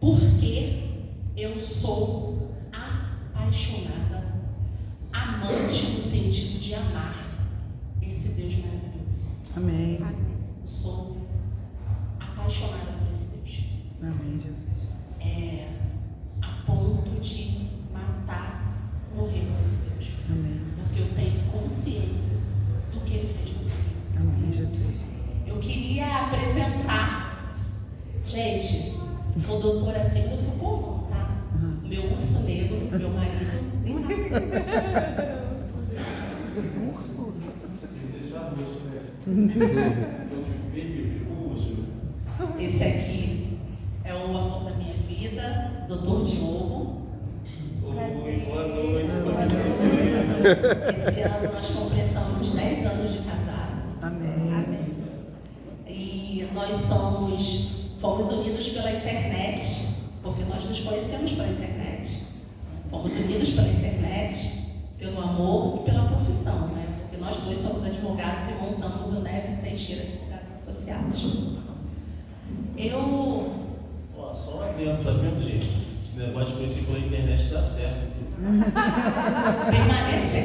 porque eu sou apaixonada, amante no sentido de amar esse Deus maravilhoso. Amém. Eu sou apaixonada por esse Deus. Amém, Jesus. A ponto de matar, morrer por esse Deus. Amém. Porque eu tenho consciência do que Ele fez na minha vida. Amém, Jesus. Eu queria apresentar, gente, sou doutora assim, eu sou povão, tá? O meu urso negro, meu marido, nem nada. Esse aqui é o amor da minha vida, Dr. Diogo. Oi, boa noite. Esse ano nós completamos 10 anos de casado. Amém. E nós fomos unidos pela internet, porque nós nos conhecemos pela internet. Fomos unidos pela internet, pelo amor e pela profissão, né? Porque nós dois somos advogados e montamos o Neves Teixeira Advogados Associados. Só um adendo, tá vendo, gente? Esse negócio de conhecer pela internet dá certo. Permanece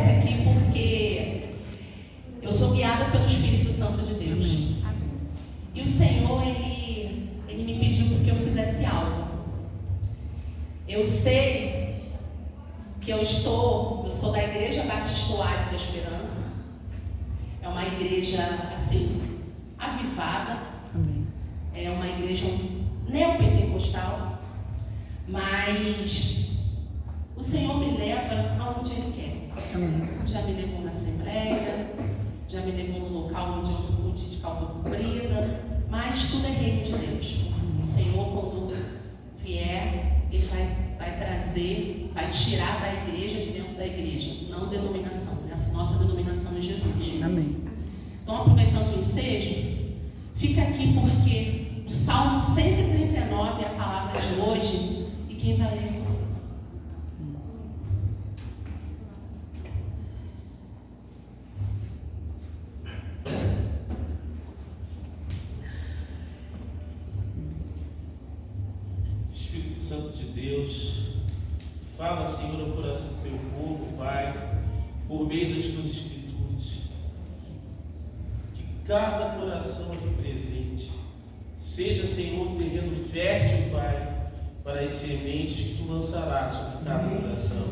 aqui porque eu sou guiada pelo Espírito Santo de Deus. E o Senhor, Ele me pediu que eu fizesse algo. Eu sei que eu sou da Igreja Batista Oásis da Esperança. É uma igreja, assim, avivada. Amém. É uma igreja neopentecostal. Mas o Senhor me leva aonde Ele quer. Amém. Já me levou na Assembleia, já me levou no local onde eu não pude ir de calça comprida, mas tudo é reino de Deus. O Senhor, quando vier, Ele vai trazer, vai tirar da igreja de dentro da igreja, não denominação. Essa nossa denominação é Jesus. Amém. Então, aproveitando o ensejo, fica aqui porque o Salmo 139 é a palavra de hoje e quem vai ler é você. Espírito Santo de Deus, fala, Senhor, ao coração do teu povo, Pai, por meio das tuas escrituras. Que cada coração aqui presente seja, Senhor, terreno fértil, Pai, para as sementes que tu lançarás sobre cada coração.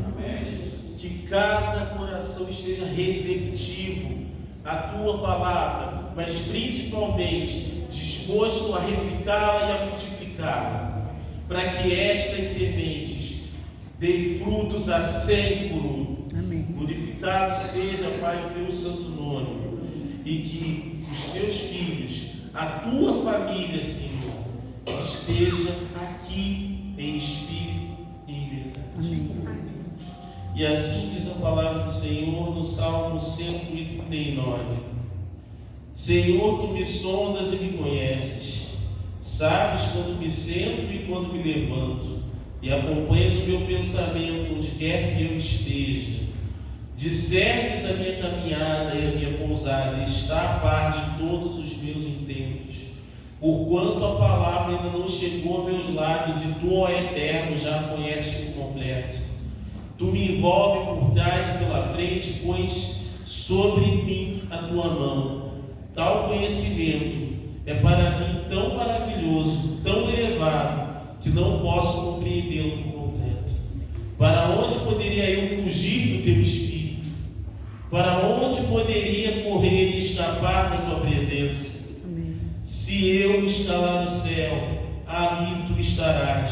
Que cada coração esteja receptivo à tua palavra, mas principalmente disposto a replicá-la e a multiplicá-la, para que estas sementes deem frutos a 100 por um. Amém. Glorificado seja, Pai, o teu santo nome, e que os teus filhos, a tua família, Senhor, esteja aqui em espírito e em verdade. Amém. E assim diz a palavra do Senhor no Salmo 139. Senhor, tu me sondas e me conheces, sabes quando me sento e quando me levanto, e acompanhas o meu pensamento onde quer que eu esteja. Discernes a minha caminhada e a minha pousada, e está a par de todos os meus intentos. Porquanto a palavra ainda não chegou a meus lábios, e tu, ó Eterno, já a conheces por completo. Tu me envolves por trás e pela frente, pões sobre mim a tua mão. Tal conhecimento é para mim tão maravilhoso, tão elevado, que não posso compreendê-lo por completo. Para onde poderia eu fugir do teu Espírito? Para onde poderia correr e escapar da tua presença? Amém. Se eu escalar no céu, ali tu estarás.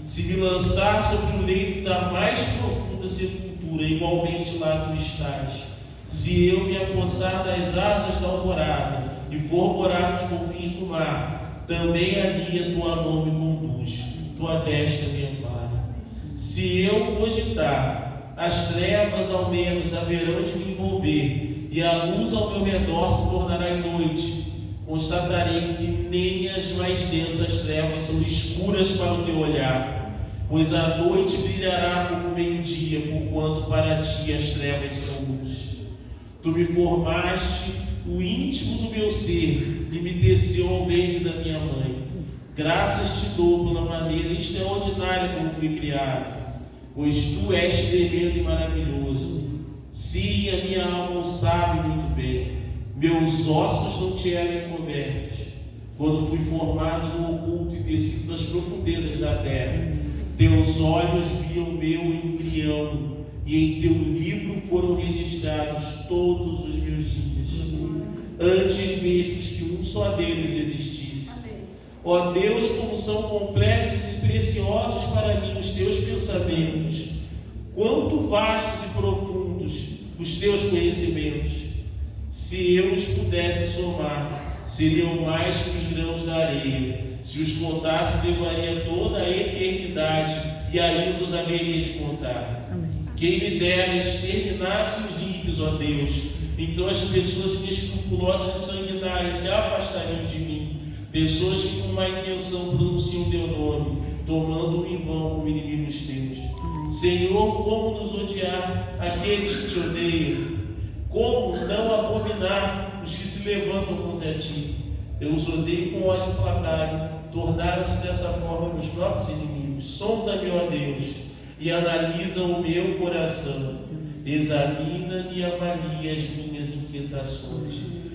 Se me lançar sobre o leito da mais profunda sepultura, igualmente lá tu estás. Se eu me apossar das asas da alvorada e for morar nos confins do mar, também ali a tua mão me conduz, tua destra me ampara. Se eu cogitar, as trevas ao menos haverão de me envolver, e a luz ao meu redor se tornará em noite. Constatarei que nem as mais densas trevas são escuras para o teu olhar, pois a noite brilhará como o meio-dia, porquanto para ti as trevas são luz. Tu me formaste o íntimo do meu ser, e me teceu ao ventre da minha mãe. Graças te dou pela maneira extraordinária como fui criado, pois tu és tremendo e maravilhoso. Sim, a minha alma o sabe muito bem. Meus ossos não te eram encobertos, quando fui formado no oculto e tecido nas profundezas da terra. Teus olhos viam meu embrião, e em teu livro foram registrados todos os meus dias, antes mesmo que um só deles existisse. Ó Deus, como são complexos e preciosos para mim os teus pensamentos, quanto vastos e profundos os teus conhecimentos. Se eu os pudesse somar, seriam mais que os grãos da areia. Se os contasse, levaria toda a eternidade, e ainda os haveria de contar. Amém. Quem me dera exterminasse os ímpios, ó Deus, então as pessoas inescrupulosas e sanguinárias se afastariam de mim. Pessoas que com má intenção pronunciam teu nome, tomando-o em vão como inimigos teus. Senhor, como nos odiar aqueles que te odeiam? Como não abominar os que se levantam contra ti? Eu os odeio com ódio platável, tornaram-se dessa forma meus próprios inimigos. Sonda-me, ó Deus, e analisa o meu coração. Examina-me e avalia as minhas inquietações.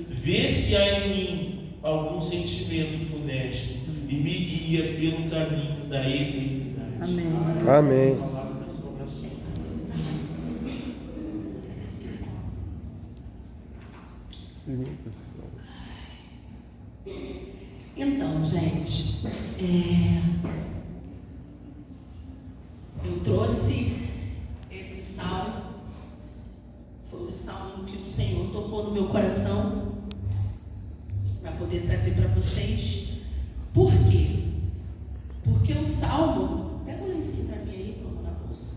Vê se há em mim algum sentimento funesto e me guia pelo caminho da eternidade. Amém. Amém. Então, gente, eu trouxe esse salmo, foi o salmo que o Senhor tocou no meu coração para poder trazer para vocês. Por quê? Porque o salmo, pega um lencinho para mim aí, toma na bolsa,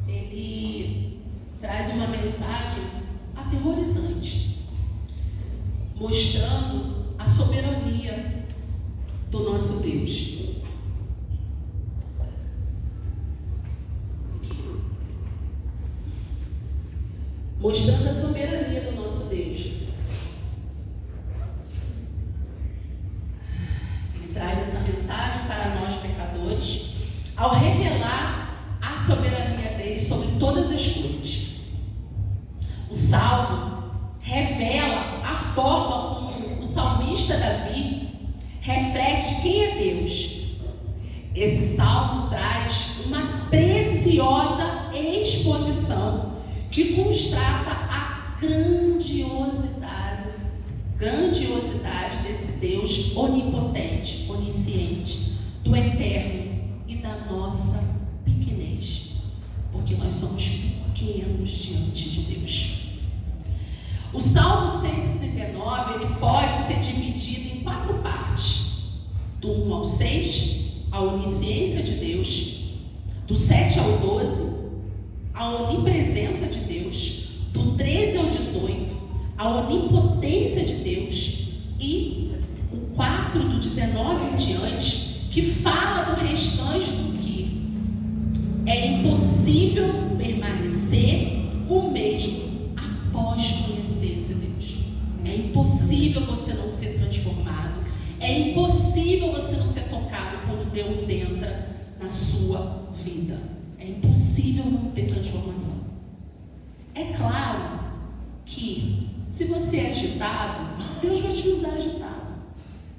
ele traz uma mensagem aterrorizante, mostrando a soberania do nosso Deus. Mostrando a soberania do nosso Deus. Ele traz essa mensagem para nós pecadores, ao revelar a soberania dele sobre todas as coisas. O Salmo revela a forma como o salmista Davi reflete quem é Deus. Esse salmo traz uma preciosa exposição que constata a grandiosidade desse Deus onipotente, onisciente, do eterno e da nossa pequenez, porque nós somos pequenos diante de Deus. O Salmo 139, ele pode ser dividido em 4 partes, do 1 ao 6, a onisciência de Deus, do 7 ao 12, a onipresença de Deus, do 13 ao 18, a onipotência de Deus, e o 4, do 19 em diante, que fala do restante do que é impossível permanecer o mesmo após conhecer esse Deus. É impossível você não ser transformado, é impossível você não ser tocado quando Deus entra na sua vida. É impossível não ter transformação. É claro que se você é agitado, Deus vai te usar agitado.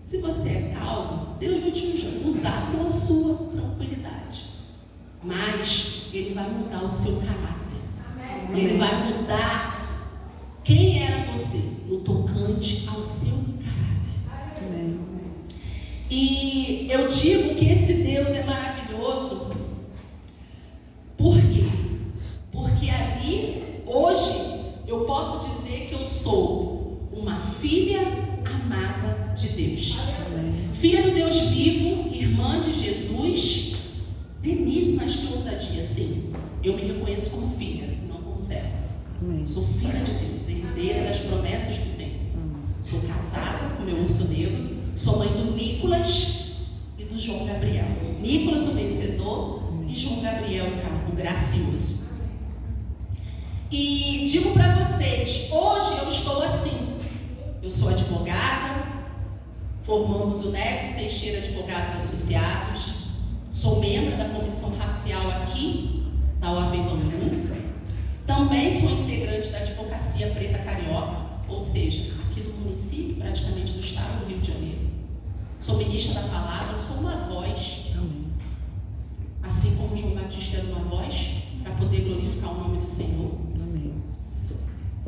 Se você é calmo, Deus vai te usar pela sua tranquilidade. Mas Ele vai mudar o seu caráter. Amém. Ele vai mudar quem era você no tocante ao seu caráter. Amém. E eu digo que esse Deus é maravilhoso. Por quê? Porque ali, hoje, eu posso dizer que eu sou uma filha amada de Deus. Filha do Deus vivo, irmã de Jesus. Denise, mas que ousadia, sim. Eu me reconheço como filha, não como serva. Sou filha de Deus, herdeira das promessas do Senhor. Sou casada com meu urso negro. Sou mãe do Nicolas e do João Gabriel. Nicolas, o vencedor, e João Gabriel, o gracioso. E digo para vocês, hoje eu estou assim. Eu sou advogada, Formamos o Neves Teixeira Advogados Associados. Sou membro da comissão racial aqui da OAB Bangu. Também sou integrante da Advocacia Preta Carioca, ou seja, aqui do município, praticamente do estado do Rio de Janeiro. Sou ministra da palavra, sou uma voz, assim como João Batista era uma voz, para poder glorificar o nome do Senhor. Amém.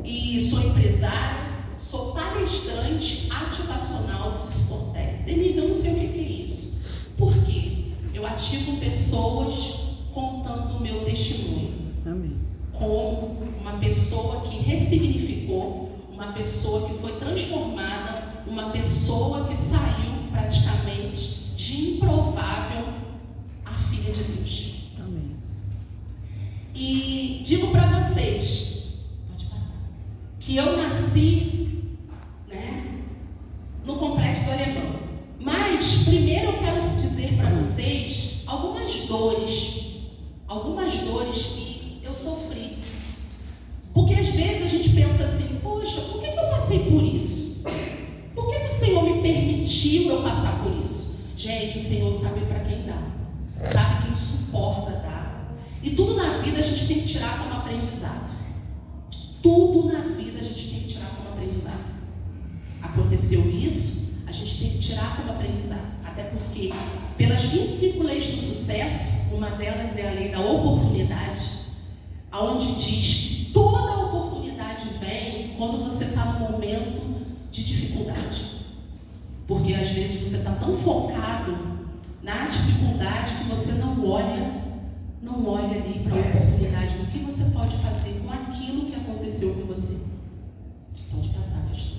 E sou empresária, sou palestrante ativacional do Sportec. Denise, eu não sei o que é isso. Por quê? Eu ativo pessoas contando o meu testemunho. Amém. Como uma pessoa que ressignificou, uma pessoa que foi transformada, uma pessoa que saiu praticamente de improvável a filha de Deus. Amém. E digo para vocês, pode passar, que eu nasci, no Complexo do Alemão. Mas primeiro eu quero dizer para vocês algumas dores que eu sofri. Porque às vezes a gente pensa assim, poxa, por que eu passei por isso? Por que o Senhor me permitiu eu passar por isso? Gente, o Senhor sabe para quem dá, sabe quem suporta dar. E tudo na vida a gente tem que tirar como aprendizado. Tudo na vida a gente tem que tirar como aprendizado. Aconteceu isso, a gente tem que tirar como aprendizado. Até porque, pelas 25 leis do sucesso, uma delas é a lei da oportunidade, onde diz que toda oportunidade vem quando você está no momento de dificuldade. Porque às vezes você está tão focado na dificuldade que você não olha ali para a oportunidade, do que você pode fazer com aquilo que aconteceu com você. Pode passar, pastor.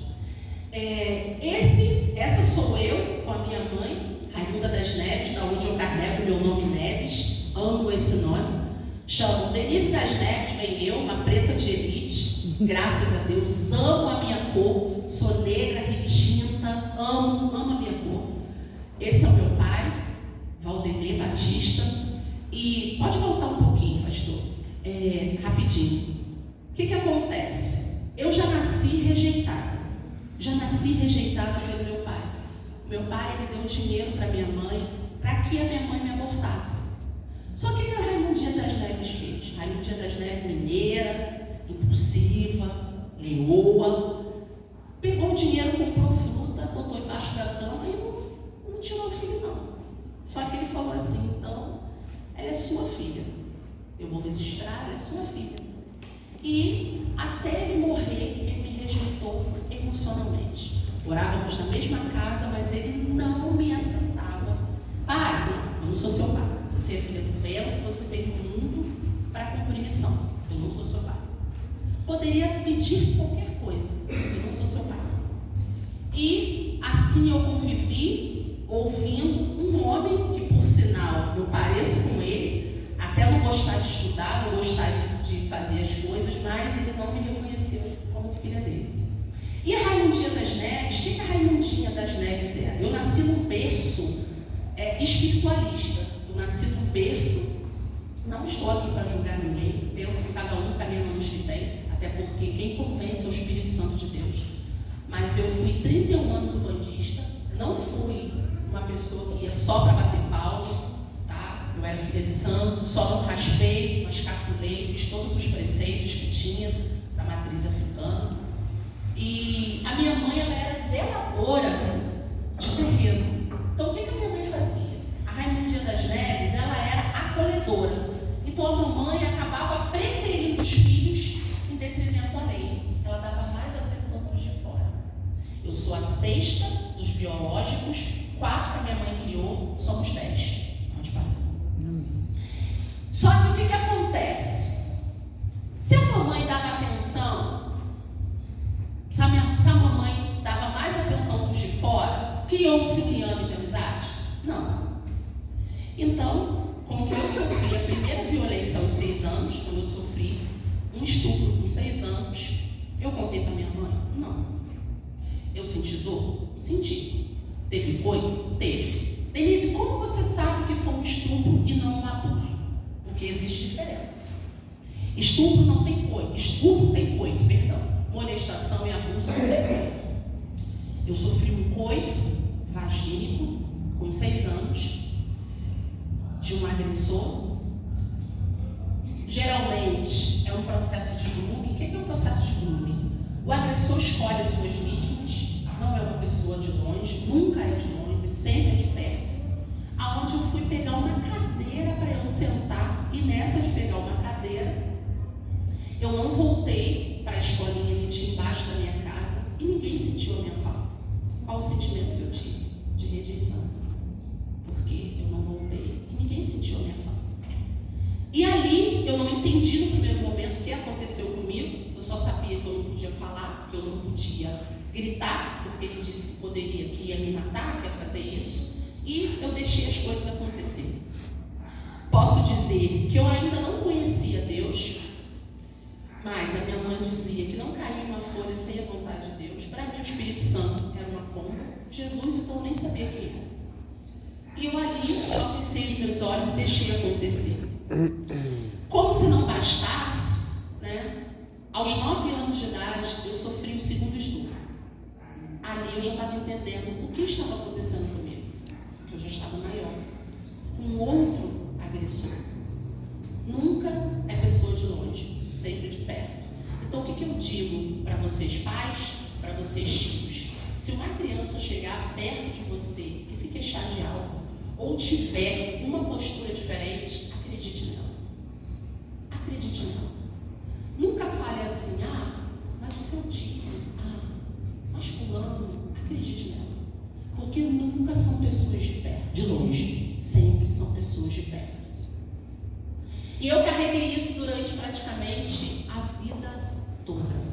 Essa sou eu com a minha mãe, Raimunda das Neves, da onde eu carrego meu nome Neves, amo esse nome. Chamo Denise das Neves, vem eu, uma preta de elite, graças a Deus, amo a minha cor, sou negra, retinta, amo a minha cor. Esse é o meu pai, Valdenê Batista. E pode voltar um pouquinho, pastor, rapidinho. O que acontece? Eu já nasci rejeitada pelo meu pai. Meu pai, ele deu dinheiro para minha mãe, para que a minha mãe me abortasse. Só que a Raimundinha das Neves fez? Raimundinha das Neves mineira, impulsiva, leoa, pegou o dinheiro, comprou fruta, botou embaixo da cama e não tirou o filho não. Só que ele falou assim, então, ela é sua filha. Eu vou registrar, ela é sua filha. E até ele morrer, ele me rejeitou emocionalmente. Morávamos na mesma casa, mas ele não me aceitava. Pai, eu não sou seu pai. Você é filha do vento, você veio no mundo para cumprir missão. Eu não sou seu pai. Poderia pedir qualquer coisa. Eu não sou seu pai. E assim eu convivi, ouvindo um homem que, por sinal, eu pareço com ele, até não gostar de estudar, não gostar de fazer as coisas, mas ele não me reconheceu como filha dele. E a Raimundinha das Neves, o que a Raimundinha das Neves é? Eu nasci num berço espiritualista. Eu nasci num berço, não estou aqui para julgar ninguém, penso que cada um caminha na luz que tem, até porque quem convence é o Espírito Santo de Deus. Mas eu fui 31 anos ubandista, não fui uma pessoa que ia só para bater palma, tá? Eu era filha de santo, só não raspei, mas calculei, fiz todos os preceitos que tinha da matriz africana. E a minha mãe, ela era zeladora de terreno. Então, o que a minha mãe fazia? A Raimundinha das Neves, ela era acolhedora. Então, a mamãe acabava preterindo os filhos em detrimento à lei. Ela dava mais atenção para os de fora. Eu sou a 6ª dos biológicos, 4 que a minha mãe criou, somos 10. Pode passar. Só que o que acontece? Se a mamãe dava atenção, se a mamãe dava mais atenção para os de fora, criou um cibriame de amizade? Não. Então, quando eu sofri a primeira violência aos 6 anos, quando eu sofri um estupro com 6 anos, eu contei para minha mãe? Não. Eu senti dor? Senti. Teve coito? Teve. Denise, como você sabe que foi um estupro e não um abuso? Porque existe diferença. Estupro não tem coito. Estupro tem coito, perdão. Molestação e abuso não tem coito. Eu sofri um coito vagínico, com 6 anos, de um agressor. Geralmente é um processo de grooming. O que é um processo de grooming? O agressor escolhe as suas vítimas, não é uma pessoa de longe, nunca é de longe, sempre é de perto. Aonde eu fui pegar uma cadeira para eu sentar, e nessa de pegar uma cadeira, eu não voltei para a escolinha que tinha embaixo da minha casa e ninguém sentiu a minha falta. Qual o sentimento que eu tive? De rejeição. Porque eu não voltei e ninguém sentiu a minha falta. E ali eu não entendi no primeiro momento o que aconteceu comigo. Eu só sabia que eu não podia falar, que eu não podia gritar, porque ele disse que poderia, que ia me matar, que ia fazer isso. E eu deixei as coisas acontecer. Posso dizer que eu ainda não conhecia Deus, mas a minha mãe dizia que não caía uma folha sem a vontade de Deus. Para mim o Espírito Santo era uma pomba, Jesus, então eu nem sabia quem era. E eu ali só fechei os meus olhos e deixei acontecer. Como se não bastasse, né? Aos 9 anos de idade eu sofri o segundo estupro. Ali eu já estava entendendo o que estava acontecendo comigo, porque eu já estava maior, com outro agressor. Nunca é pessoa de longe, sempre de perto. Então o que eu digo para vocês pais, para vocês tios? Se uma criança chegar perto de você e se queixar de algo, ou tiver uma postura diferente, acredite nela. Acredite nela. Nunca fale assim, mas o seu tio, mas fulano, acredite nela. Porque nunca são pessoas de perto, de longe, sempre são pessoas de perto. E eu carreguei isso durante praticamente a vida toda.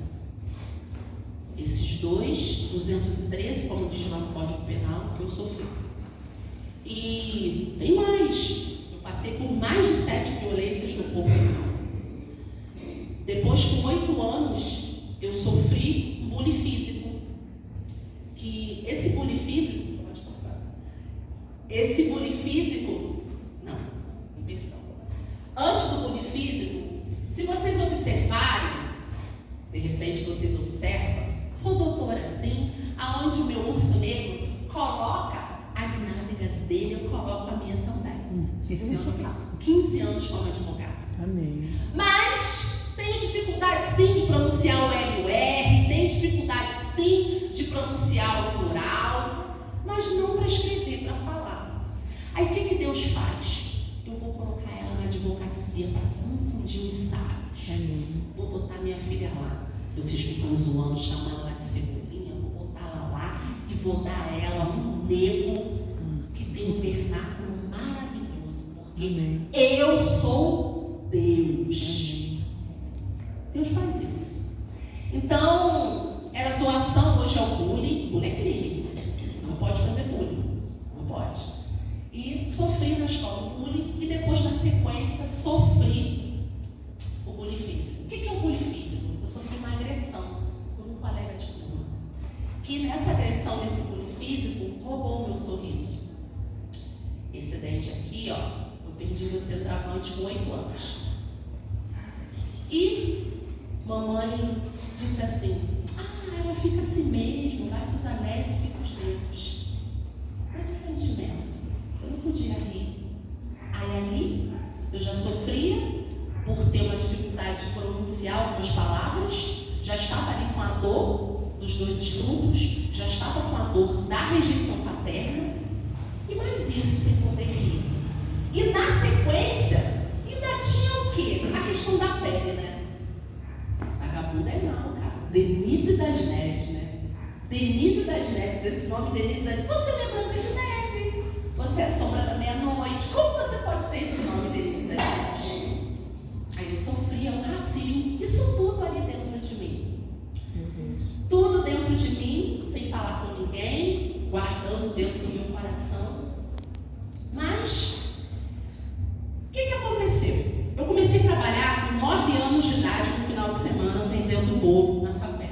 Esses 213, como diz lá no Código Penal, que eu sofri. E tem mais. Eu passei por mais de 7 violências no corpo. Depois, com 8 anos, eu sofri um bullying físico. Que esse bullying físico, pode passar. Esse bullying físico, não, inversão. Antes do bullying físico, se vocês observarem, de repente vocês observam, sou doutora assim, aonde o meu urso negro coloca as nádegas dele, eu coloco a minha também. Esse ano eu faço 15 anos como advogada. Amém. Mas tenho dificuldade sim de pronunciar o LUR, tenho dificuldade sim de pronunciar o plural, mas não para escrever, para falar. Aí o que Deus faz? Eu vou colocar ela na advocacia para confundir os sábios. Amém. Vou botar minha filha lá. Vocês ficam zoando, chamando ela de cebolinha. Vou botar ela lá e vou dar a ela um nego que tem um vernáculo maravilhoso. Porque Amém. eu sou Deus. Amém. Deus faz isso. Então, era zoação, hoje é o bullying. Bullying é crime. Não pode fazer bullying. Não pode. E sofri na escola o bullying e depois, na sequência, sofri o bullying físico. O que é o bullying físico? Eu sofri uma agressão por um colega de turma, que nessa agressão, nesse bullying físico, roubou o meu sorriso. Esse dente aqui, eu perdi meu centroavante com 8 anos. E mamãe disse assim, ela fica assim mesmo, vai-se os anéis e fica os dedos. Mas o sentimento, eu não podia rir. Aí ali, eu já sofria por ter uma dificuldade de pronunciar algumas palavras, já estava ali com a dor dos 2 estupros, já estava com a dor da rejeição paterna, e mais isso sem poder rir. E na sequência, ainda tinha o quê? A questão da pele, né? Vagabunda é mal, cara. Denise das Neves, né? Denise das Neves, esse nome Denise das Neves. Você não é Branca de Neve, você é Sombra da Meia-Noite. Como você pode ter esse nome, Denise das Neves? Aí eu sofria um racismo, isso tudo ali dentro de mim. Meu Deus. Tudo dentro de mim, sem falar com ninguém, guardando dentro do meu coração. Mas, o que aconteceu? Eu comecei a trabalhar com 9 anos de idade no final de semana, vendendo bolo na favela.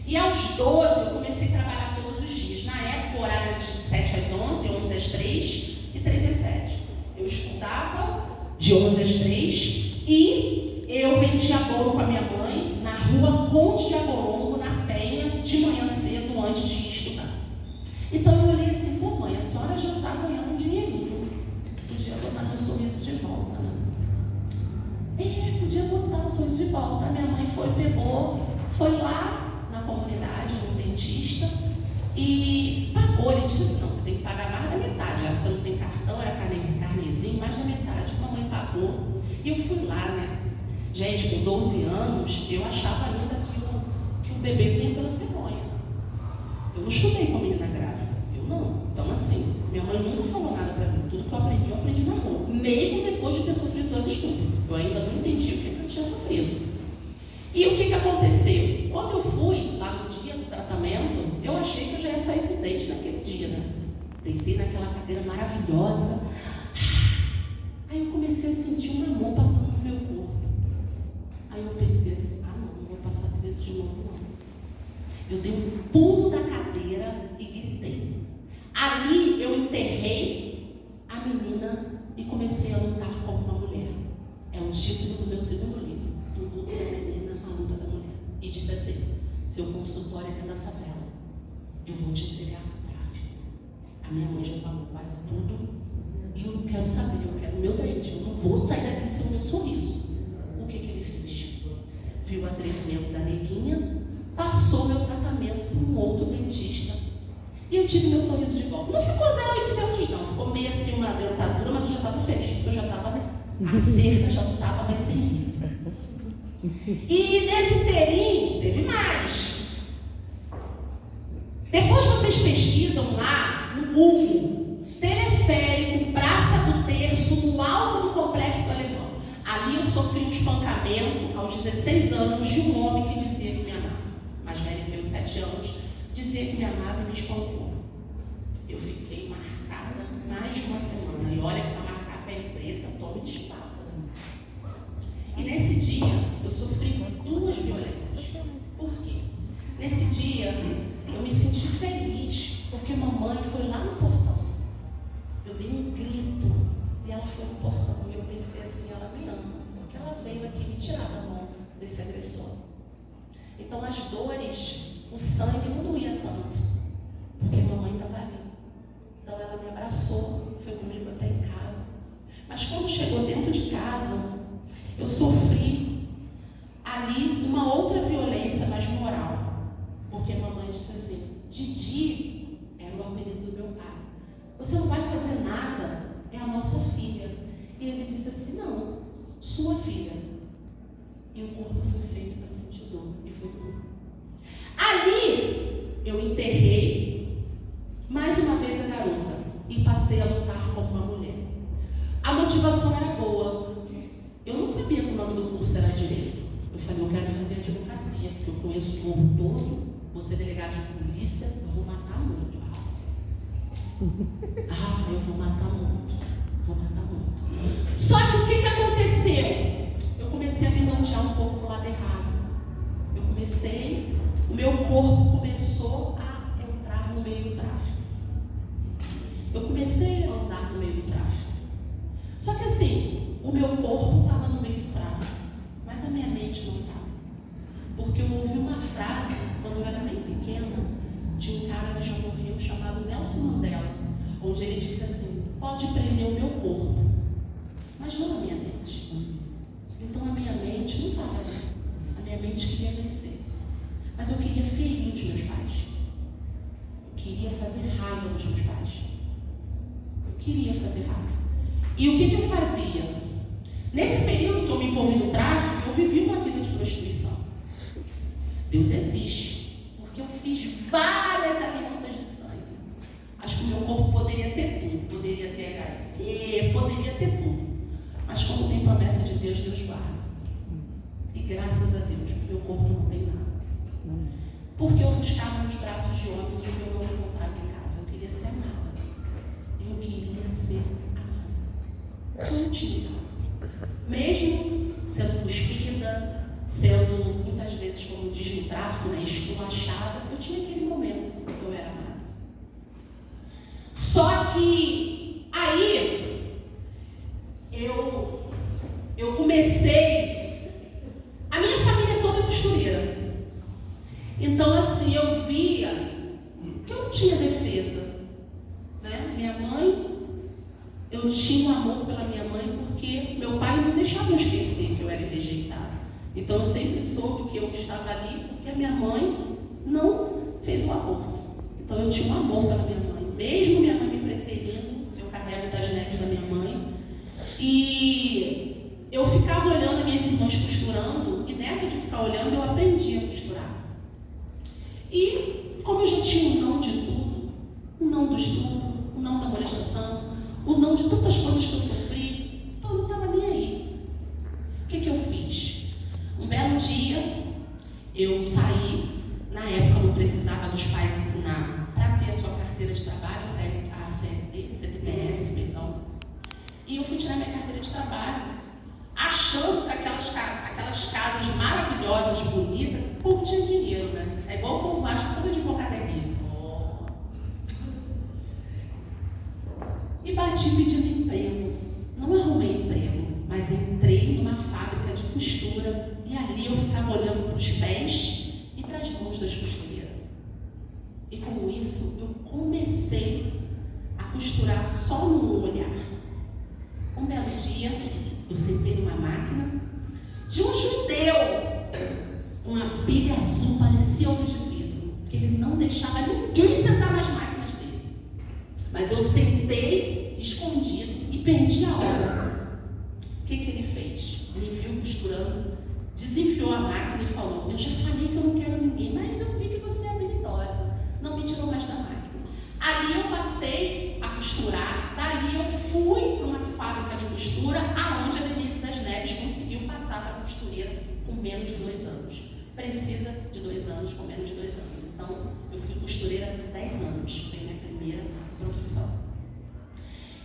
E aos 12 eu comecei a trabalhar todos os dias. Na época o horário era de 7 às 11, 11 às 3 e 3 às 7. Eu estudava de 11 às 3 e eu vendia bolo com a minha mãe na rua Conde de Agolongo, na Penha, de manhã cedo, antes de estudar. Então eu olhei assim, senhora já está ganhando um dinheirinho. Podia botar meu sorriso de volta, né? Podia botar o sorriso de volta. A minha mãe foi lá na comunidade, no dentista, e pagou. Ele disse assim, não, você tem que pagar mais da metade. Já que você não tem cartão, era carnezinho, mais da metade. A mamãe pagou. E eu fui lá, né? Gente, com 12 anos, eu achava ainda que o bebê vinha pela cegonha. Eu não estudei com a menina grávida. Eu não. Então, assim, minha mãe nunca falou nada para mim. Tudo que eu aprendi na rua. Mesmo depois de ter sofrido 2 estupros. Eu ainda não entendi o que eu tinha sofrido. E o que aconteceu? Quando eu fui lá no dia do tratamento, eu achei que eu já ia sair com dente naquele dia, né? Deitei naquela cadeira maravilhosa. Aí eu comecei a sentir uma mão passando no meu corpo. Aí eu pensei assim, não vou passar por isso de novo não. Eu dei um pulo da cadeira e gritei. Ali eu enterrei a menina e comecei a lutar como uma mulher. É um título do meu segundo livro, Do Luto da Menina, a Luta da Mulher. E disse assim, seu consultório é dentro da favela, eu vou te entregar para o tráfico. A minha mãe já pagou quase tudo e eu não quero saber, eu quero o meu dente, eu não vou sair daqui sem o meu sorriso. O que ele fez? Viu o atrevimento da neguinha, passou meu tratamento para um outro dentista e eu tive meu sorriso de volta. Não ficou 0,800 não, ficou meio assim uma dentadura, mas eu já estava feliz, porque eu já estava a cerca, já não estava mais sem rir. E nesse inteirinho teve mais. Depois vocês pesquisam lá no Google, teleférico, Praça do Terço, no alto do Complexo do Alemão. Ali eu sofri um espancamento aos 16 anos de um homem que dizia que me amava. Mais velho que meus 7 anos, dizia que me amava e me espancou. Eu fiquei marcada mais de uma semana. E olha que para marcar a pele preta, tome de espada. E nesse dia, eu sofri 2 violências. Por quê? Nesse dia, eu me senti feliz, porque mamãe foi lá no portão. Eu dei um grito, e ela foi no portão. E eu pensei assim, ela me ama, porque ela veio aqui me tirar da mão desse agressor. Então as dores, o sangue não doía tanto, porque mamãe estava ali. Então ela me abraçou, foi comigo até em casa. Mas quando chegou dentro de casa, eu sofri ali uma outra violência mais moral. Porque mamãe disse assim, Didi era o apelido do meu pai. Você não vai fazer nada, é a nossa filha. E ele disse assim, não, sua filha. E o corpo foi feito para sentir dor, e foi dor. Ali, eu enterrei mais uma vez a garota e passei a lutar como uma mulher. A motivação era boa. Eu não sabia que o nome do curso era Direito. Eu falei, eu quero fazer advocacia, porque eu conheço o povo todo, vou ser delegado de polícia, eu vou matar muito. Eu vou matar muito. Só que o que aconteceu? Eu comecei a me mantear um pouco para o lado errado. O meu corpo começou a entrar no meio do tráfico. Eu comecei a andar no meio do tráfico. Só que assim, o meu corpo estava no meio do tráfico, mas a minha mente não estava. Porque eu ouvi uma frase, quando eu era bem pequena, de um cara que já morreu, chamado Nelson Mandela, onde ele disse assim, pode prender o meu corpo, mas não a minha mente. Então a minha mente não estava ali. A minha mente queria vencer. Mas eu queria ferir os meus pais. Eu queria fazer raiva dos meus pais. Eu queria fazer raiva. E o que eu fazia? Nesse período que eu me envolvi no tráfico, eu vivi uma vida de prostituição. Deus existe, porque eu fiz várias alianças de sangue. Acho que o meu corpo poderia ter tudo, poderia ter HIV, poderia ter tudo. Mas quando tem promessa de Deus, Deus guarda. E graças a Deus, o meu corpo não tem nada. Porque eu buscava nos braços de homens o que eu não encontrava em casa. Eu queria ser amada. Eu queria ser amada. Não tinha casa. Mesmo sendo cuspida, sendo muitas vezes, como diz no tráfico, né, esculachada, eu tinha aquele momento que eu era amada. Só que aí eu comecei. A minha família toda é costureira. Então assim, eu via que eu não tinha defesa, né? tinha um amor pela minha mãe porque meu pai não deixava eu esquecer que eu era rejeitada. Então eu sempre soube que eu estava ali porque a minha mãe não fez o aborto. Então eu tinha um amor pela minha mãe. Mesmo minha mãe me preterindo, eu carrego das neves da minha mãe. E eu ficava olhando as minhas irmãs costurando, e nessa de ficar olhando eu aprendi a costurar. E como eu já tinha um não de tudo, o não do estupro, o não da molestação, o não de tantas coisas que eu sofri, então eu não estava nem aí. O que eu fiz? Um belo dia, eu saí, na época eu não precisava dos pais ensinar para ter a sua carteira de trabalho, a CLT, CPTS, perdão. E eu fui tirar minha carteira de trabalho, achando que aquelas casas maravilhosas, bonitas, o povo tinha dinheiro, né? É igual o povo acha que todo advogado é rico. E bati pedindo emprego. Não arrumei emprego, mas entrei numa fábrica de costura e ali eu ficava olhando para os pés e para as mãos das costureiras. E com isso eu comecei a costurar só no olhar. Um belo dia eu sentei numa máquina de um judeu, uma pilha azul, parecia olho de vidro, que ele não deixava ninguém sentar nas máquinas dele. Mas eu sentei escondido e perdi a hora. O que ele fez? Me viu costurando, desenfiou a máquina e falou: eu já falei que eu não quero ninguém, mas eu vi que você é habilidosa. Não me tirou mais da máquina. Ali eu passei a costurar, dali eu fui para uma fábrica de costura, aonde a Denise das Neves conseguiu passar para a costureira com menos de 2 anos. Precisa de 2 anos, com menos de 2 anos. Então, eu fui costureira há 10 anos, foi minha primeira profissão.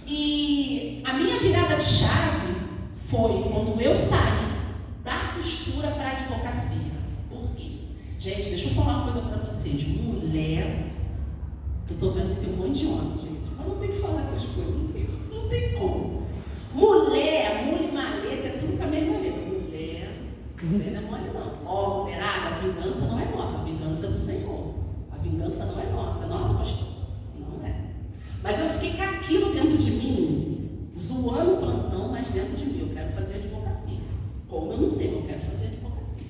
E a minha virada de chave foi quando eu saí da costura para a advocacia. Por quê? Gente, deixa eu falar uma coisa para vocês. Mulher, eu estou vendo que tem um monte de homem, gente, mas não tem que falar essas coisas, não tem como. Mulher, mula e maleta, é tudo com a mesma letra. Mulher não é mole não. Ó, mulherada, a vingança não é nossa, a vingança é do Senhor. A vingança não é nossa, pastor. Não é. Mas eu fiquei com aquilo dentro de mim, zoando o plantão, mas dentro de mim. Eu quero fazer advocacia. Como eu não sei, eu quero fazer advocacia.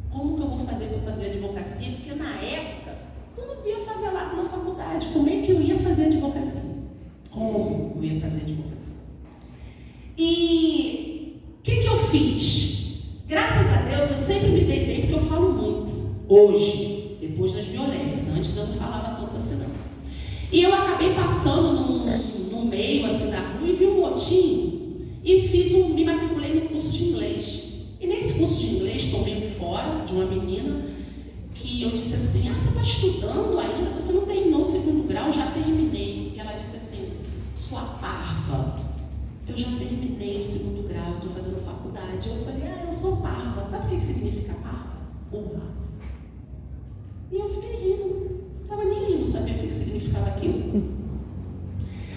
Como que eu vou fazer para fazer advocacia? Porque na época, tu não via favelado na faculdade. Como é que eu ia fazer advocacia? Como eu ia fazer advocacia? E o que eu fiz? Graças a Deus, eu sempre me dei bem, porque eu falo muito. Hoje, depois das violências. Antes eu não falava tanto assim, não. E eu acabei passando no meio assim, da rua e vi um motim e me matriculei no curso de inglês. E nesse curso de inglês, tomei um fora de uma menina que eu disse assim: você está estudando ainda? Você não terminou o 2º grau? Já terminei. E ela disse assim: sua parva, eu já terminei o 2º grau, estou fazendo faculdade. Eu falei: eu sou parva. Sabe o que significa parva? Burra. E eu fiquei rindo. Não estava nem rindo, sabia o que significava aquilo?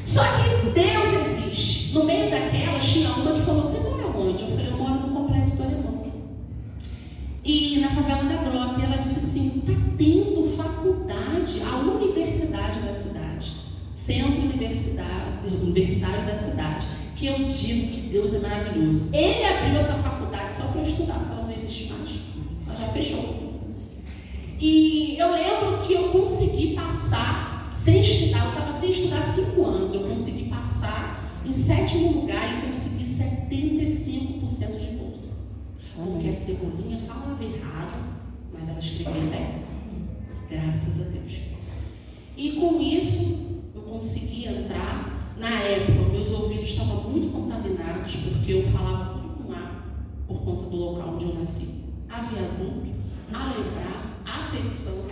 Só que Deus existe. No meio daquelas tinha uma que falou: você mora onde? Eu falei: eu moro no Complexo do Alemão. E na favela da Grota. E ela disse assim: está tendo faculdade, a universidade da cidade, centro universitário da cidade, que eu digo que Deus é maravilhoso. Ele abriu essa faculdade só para eu estudar, porque ela não existe mais. Ela já fechou. E eu lembro que eu consegui passar sem estudar. Eu estava sem estudar 5 anos. Eu consegui passar em 7º lugar e consegui 75% de bolsa. Porque a Cebolinha falava errado, mas ela escrevia bem. Graças a Deus. E com isso, eu consegui entrar. Na época, meus ouvidos estavam muito contaminados, porque eu falava tudo com A, por conta do local onde eu nasci. A viaduto, a lembrar, a petição.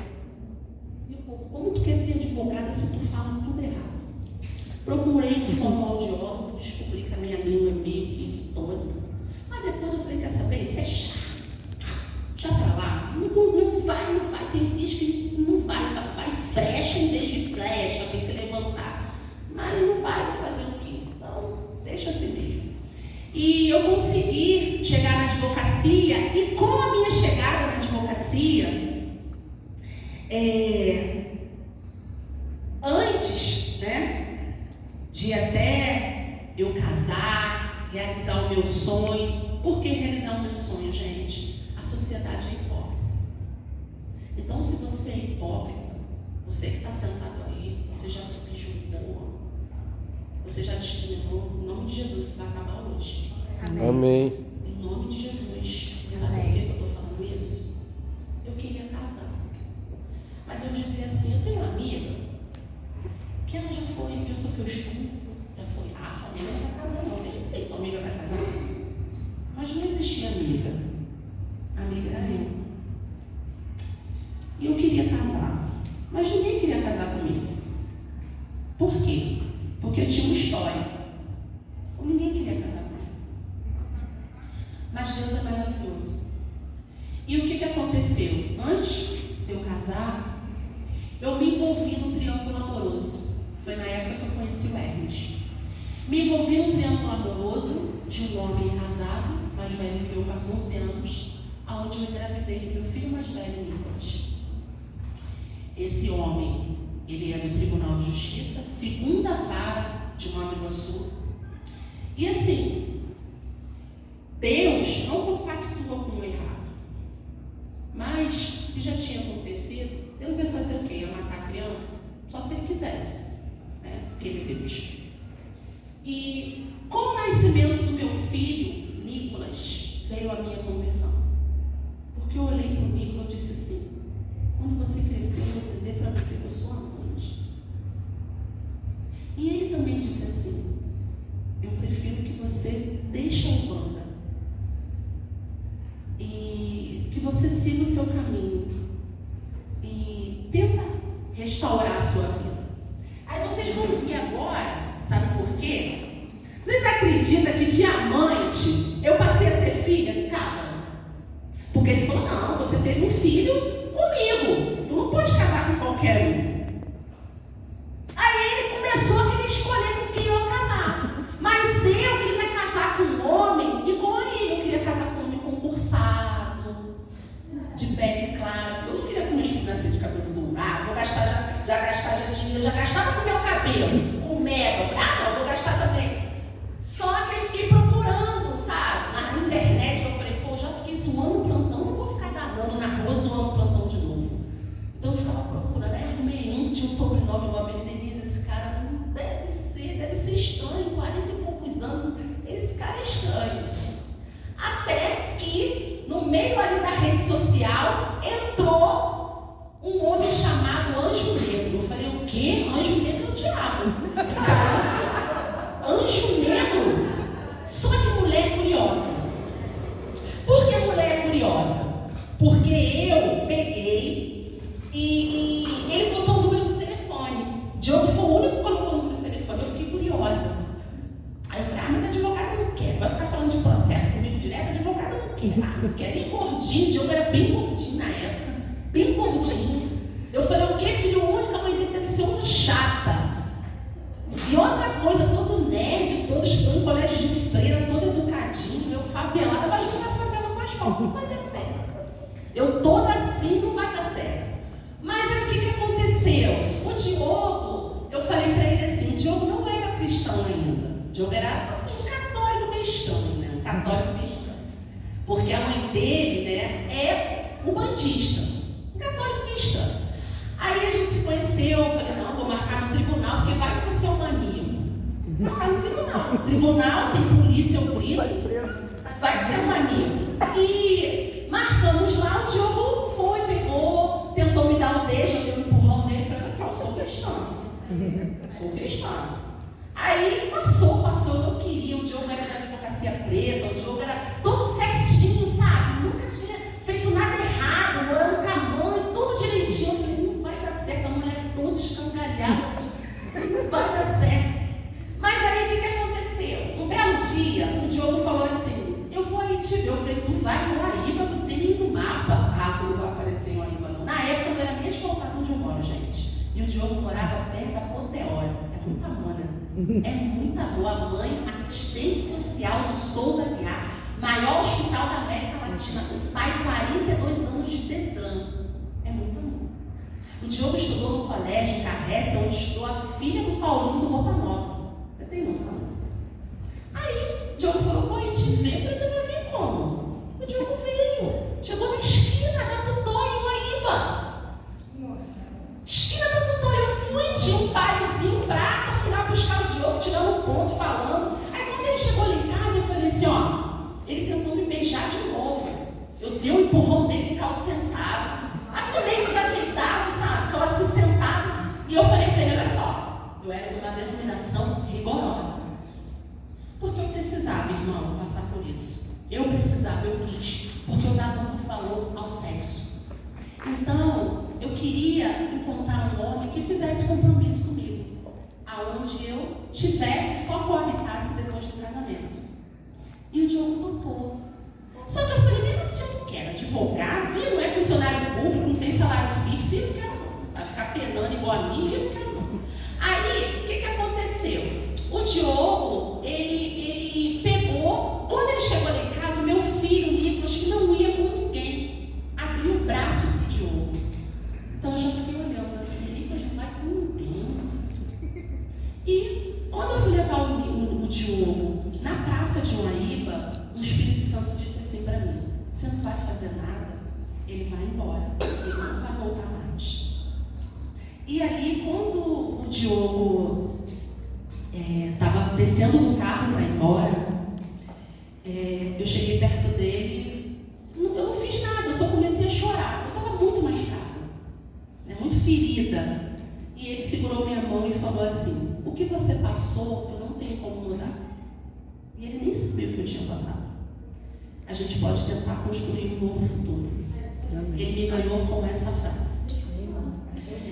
E o povo: como tu quer ser advogada se tu fala tudo errado? Procurei um fonoaudiólogo, descobri que a minha língua é meio que tônica. Mas depois eu falei: quer saber? Isso é chato. Já pra lá, não vai. Tem gente que não vai, flecha em vez de flecha, tem que levantar. Mas não vai fazer o quê? Então, deixa assim mesmo. E eu consegui chegar na advocacia, e com a minha chegada na advocacia, antes, né, de até eu casar, casar, realizar o meu sonho. Por que realizar o meu sonho, gente? A sociedade é hipócrita. Então, se você é hipócrita, você que está sentado aí, você já subjugou, você já discriminou, em nome de Jesus, isso vai acabar hoje. Amém. Em nome de Jesus. Sabe por que eu estou falando isso? Eu queria casar. Mas eu dizia assim, eu tenho uma amiga que ela já sofreu estupro, já foi, sua amiga não vai casar não, tem tua amiga vai casar? Mas não existia amiga. A amiga era eu. E eu queria casar. Mas ninguém queria casar comigo. Por quê? Porque eu tinha uma história. Ou ninguém queria casar comigo. Mas Deus é maravilhoso. E o que aconteceu? Antes de eu casar, eu me envolvi num triângulo amoroso. Foi na época que eu conheci o Hermes. Me envolvi num triângulo amoroso de um homem casado, mais velho que eu, 14 anos, onde eu engravidei do meu filho mais velho, Nicolas. Esse homem, ele é do Tribunal de Justiça, segunda vara de Nova Iguaçu. E assim, Deus não compactua com o errado. Mas, se já tinha acontecido, Deus ia fazer o quê? Ia matar a criança? Só se ele quisesse, né? Porque ele é Deus. E com o nascimento do meu filho, Nicolas, veio a minha conversão. Porque eu olhei para o Nicolas e disse assim, quando você crescer, eu vou dizer para você que eu sou amante. E ele também disse assim, eu prefiro que você deixe a Umbanda e que você siga o seu caminho e tenta restaurar a sua vida. Aí vocês vão rir agora, sabe por quê? Vocês acreditam que diamante eu passei a ser filha do cara? Porque ele falou, não, você teve um filho comigo, tu não pode casar com qualquer um. Aí ele começou a querer escolher com quem eu ia casar. Mas eu queria casar com um homem igual a ele. Eu queria casar com um homem concursado, de pele clara. Eu não queria que meus filhos nascessem de cabelo dourado. Vou gastar já dinheiro. Já gastava com o meu cabelo, com o mega. Eu falei, não, vou gastar também. Só que eu fiquei procurando, sabe? Na internet, eu falei, pô, já fiquei zoando o plantão, não vou ficar danando na rua zoando o plantão de novo. Então eu ficava procurando, arrumei tinha um sobrenome, o nome dele, Denise, esse cara não deve ser estranho, 40 e poucos anos, esse cara é estranho. Até que, no meio ali da rede social, entrou um homem chamado Anjo Negro. Eu falei, o quê? Anjo Negro é o diabo. Cara, Anjo Negro? Só que mulher curiosa. Por que mulher curiosa? Porque eu peguei e ele botou o número do telefone. Diogo foi o único que colocou o número do telefone. Eu fiquei curiosa. Aí eu falei, mas a advogada não quer. Vai ficar falando de processo comigo direto? A advogada não quer. Não quer nem gordinho. Diogo era bem gordinho na época. Bem gordinho. Eu falei, o quê, filho único? A mãe dele deve ser uma chata. E outra coisa, todo nerd, todo estudando em colégio de freira, todo educadinho, meu favelada, mas não vai favela com asfalto, não vai dar certo. Eu toda assim, não vai dar certo. Mas aí o que aconteceu? O Diogo, eu falei pra ele assim, o Diogo não era cristão ainda. O Diogo era assim, um católico meio estranho, né? Um católico meio estranho. Porque a mãe dele, né, é ubandista. Um católico meio estranho. Aí a gente se conheceu, eu falei, não, vou marcar no tribunal, porque vai que você é um maníaco. Marcar no tribunal. No tribunal tem polícia, eu grito, vai que você é um maníaco. E marcamos lá, o Diogo foi, pegou, tentou me dar um beijo, eu dei um empurrão nele, falei assim, eu sou cristão. Aí passou, eu não queria, o Diogo era da advocacia preta, o Diogo era todo certinho, sabe? Nunca tinha feito nada errado, morando com a mãe, tudo direitinho. Eu falei, não vai dar certo, a mulher toda escangalhada, não vai dar certo. Mas aí o que aconteceu? Um belo dia, o Diogo falou assim, eu vou aí te ver. Eu falei, tu vai em Uaíba, não tem nem no mapa. Tu não vai aparecer em Uaíba, não. Na época não era nem asfaltado onde eu moro, gente. E o Diogo morava perto da Apoteose. É muita amor, né? É muita amor. A mãe, assistente social do Souza Aguiar, maior hospital da América Latina. O pai, 42 anos de Detran. É muito amor. O Diogo estudou no colégio Carrécia, onde estudou a filha do Paulinho do Roupa Nova. Você tem noção? ver. Eu falei, tu vai vir como? O Diogo veio. Chegou na esquina da Tutó, em Uaíba. Esquina da Tutó, eu fui, tinha um palhozinho prata, fui lá buscar o Diogo, tirando um ponto, falando. Aí quando ele chegou lá em casa, eu falei assim, ele tentou me beijar de novo. Eu dei um empurrão nele, ele ficava sentado. Assim, meio desajeitado, sabe? Ficava assim sentado. E eu falei para ele, olha só, eu era de uma denominação rigorosa. Porque eu precisava, irmão, passar por isso. Eu precisava, eu quis. Porque eu dava muito valor ao sexo. Então, eu queria encontrar um homem que fizesse compromisso comigo. Aonde eu tivesse, só coabitasse depois do casamento. E o Diogo topou. Só que eu falei, mesmo assim eu não quero. Advogado, ele não é funcionário público, não tem salário fixo, ele não quer não. Vai ficar penando igual a mim, ele não quer não. Aí, o que aconteceu? O Diogo, ele pegou, quando ele chegou lá em casa, meu filho, o Nicolas, que não ia com ninguém, abriu o braço pro Diogo. Então eu já fiquei olhando assim, Nicolas não vai com ninguém. E quando eu fui levar o Diogo na praça de Uaíba, o Espírito Santo disse assim para mim, você não vai fazer nada, ele vai embora, ele não vai voltar mais. E ali, quando o Diogo estava descendo do carro para ir embora, eu cheguei perto dele, eu não fiz nada, eu só comecei a chorar, eu estava muito machucada, muito ferida. E ele segurou minha mão e falou assim, o que você passou, eu não tenho como mudar. E ele nem sabia o que eu tinha passado. A gente pode tentar construir um novo futuro. Ele me ganhou com essa frase.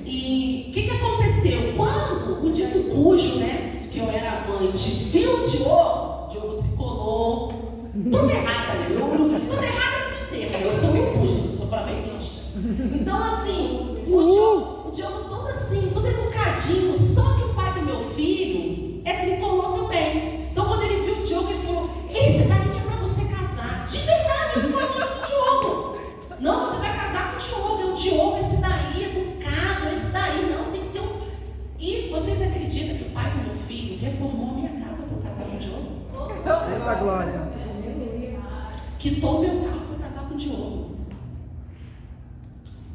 E o que aconteceu? Quando o dito cujo, que eu era amante, viu o Diogo tricolor, tudo errado, tudo errado sem termo. Eu sou um gente, eu sou flamenguista. Então, assim, o Diogo todo assim, todo educadinho, só que o pai do meu filho é tricolor também. Então, quando ele viu o Diogo, ele falou, esse daqui que é pra você casar. De verdade, eu fui amiga do Diogo. Não, você vai casar com o Diogo. É o Diogo, esse daí, educado, esse daí, não, tem que ter um... E vocês acreditam que o pai do meu filho reformou a minha casa para casar com o Diogo? Eita glória! Quitou meu carro para casar com o Diogo.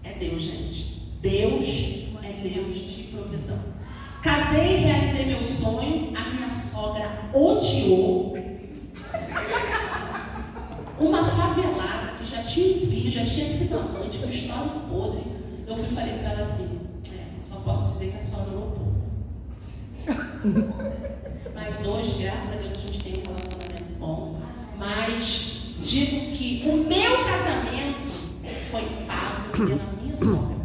É Deus, gente. Deus é Deus de provisão. Casei e realizei meu sonho. A minha sogra odiou. Uma favelada que já tinha um filho, já tinha sido amante, com história podre. Eu fui e falei para ela assim, só posso dizer que a senhora não pôde. Mas hoje, graças a Deus, a gente tem um relacionamento bom. Mas digo que o meu casamento foi pago pela minha sogra.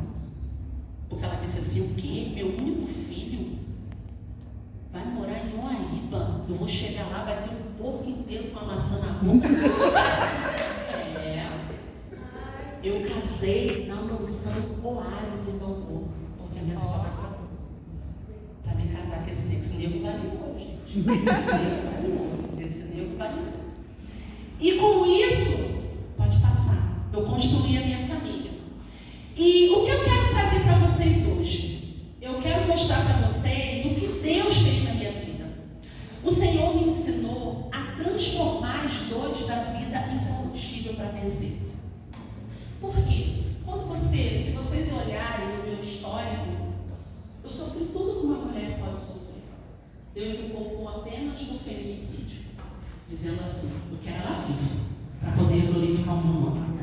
Porque ela disse assim, o quê? Meu único filho vai morar em Uaíba. Eu vou chegar lá, vai ter um porco inteiro com a maçã na boca. Eu casei na mansão Oásis em Bangu, porque a minha sogra pagou. Para me casar com esse nego vale ouro, gente. Esse nego vale ouro. E com isso, pode passar, eu construí a minha família. E o que eu quero trazer para vocês hoje? Eu quero mostrar para vocês o que Deus fez na minha vida. O Senhor me ensinou a transformar as dores da vida em combustível para vencer. Por quê? Se vocês olharem no meu histórico, eu sofri tudo que uma mulher pode sofrer. Deus me poupou apenas no feminicídio, dizendo assim, eu quero ela viva, para poder glorificar o meu nome.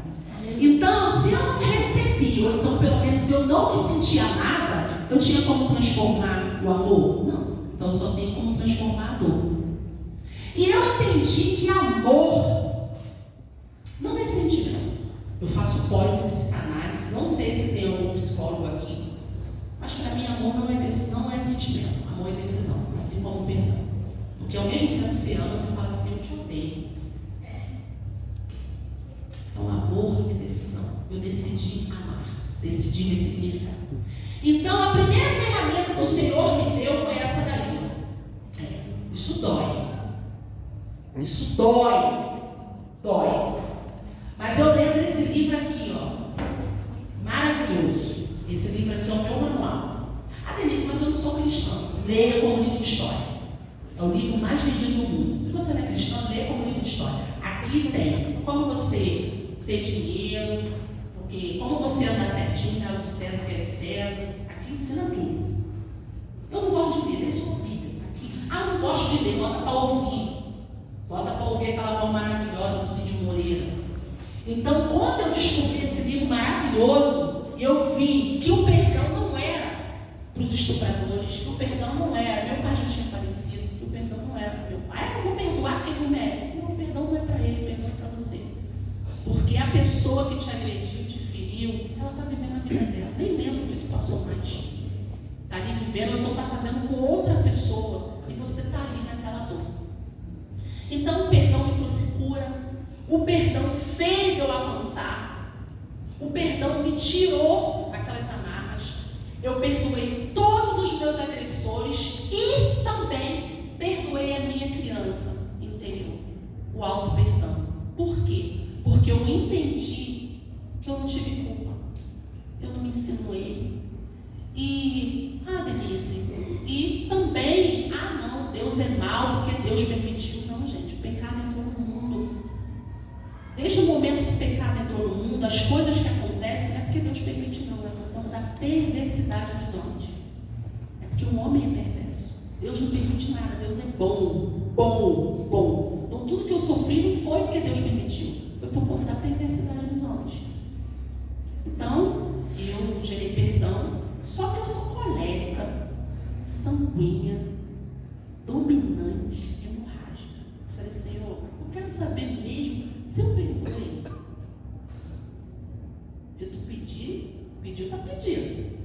Então, se eu não recebi, ou então pelo menos eu não me sentia amada, eu tinha como transformar o amor? Não. Então eu só tenho como transformar a dor. E eu entendi que amor não é sentimento. Eu faço pós-psicanálise, não sei se tem algum psicólogo aqui, mas para mim amor não é sentimento, amor é decisão, assim como perdão. Porque ao mesmo tempo que você ama, você fala assim, eu te odeio. Então amor é decisão. Eu decidi amar, decidi ressignificar. Então a primeira ferramenta que o Senhor me deu foi essa daí. Isso dói. Isso dói. Dói. Mas eu lembro desse livro aqui, maravilhoso. Esse livro aqui é o meu manual. Denise, mas eu não sou cristã. Leia como livro de história. É o livro mais vendido do mundo. Se você não é cristã, leia como livro de história. Aqui tem como você ter dinheiro, porque como você anda certinho, né, o de César que é de César, aqui ensina tudo. Eu não gosto de ler, nem sou Bíblia. Aqui, eu não gosto de ler, bota para ouvir. Bota para ouvir aquela voz maravilhosa do Cid Moreira. Então, quando eu descobri esse livro maravilhoso, eu vi que o perdão não era para os estupradores, que o perdão não era, meu pai já tinha falecido, que o perdão não era para meu pai. Eu não vou perdoar quem não merece. Não, o perdão não é para ele, o perdão é para você. Porque a pessoa que te agrediu, te feriu, ela está vivendo a vida dela. Nem lembra o que tu passou mais. Está ali vivendo, ou então está fazendo com outra pessoa. E você está ali naquela dor. Então o perdão me trouxe cura. O perdão fez eu avançar. O perdão me tirou aquelas amarras. Eu perdoei todos os meus agressores e também perdoei a minha criança interior. O auto-perdão. Por quê? Porque eu entendi que eu não tive culpa. Eu não me insinuei. E, Denise, e também, não, Deus é mau porque Deus permitiu. Não, gente, o pecado entrou no mundo. Desde o momento que o pecado entrou no mundo, as coisas que acontecem não é porque Deus permite, não, é por conta da perversidade dos homens. É porque o homem é perverso. Deus não permite nada, Deus é bom, bom, bom. Então tudo que eu sofri não foi porque Deus permitiu, foi por conta da perversidade dos homens. Então, eu gerei perdão, só que eu sou colérica, sanguínea, dominante, hemorrágica. Eu falei, Senhor, eu quero saber mesmo se eu perdoei. Se tu pedir, está pedido.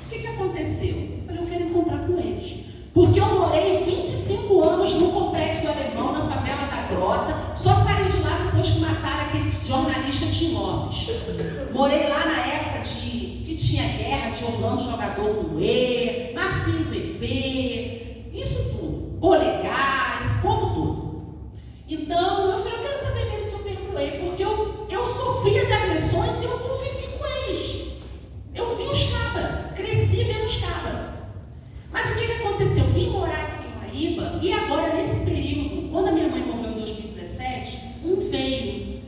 O que aconteceu? Eu falei, eu quero encontrar com eles. Porque eu morei 25 anos no Complexo do Alemão, na favela da Grota. Só saí de lá depois que mataram aquele jornalista Tim Lopes. Morei lá na época que tinha guerra de Orlando Jogador com E, Marcinho VP, isso tudo. Polegar, esse povo todo. Então, eu falei, eu quero saber mesmo se eu perdoei, porque eu sofri as agressões e eu convivi com eles. Eu vi os cabras, cresci vendo os cabras. Mas o que aconteceu? Eu vim morar aqui em Uaíba e agora, nesse período, quando a minha mãe morreu em 2017, veio.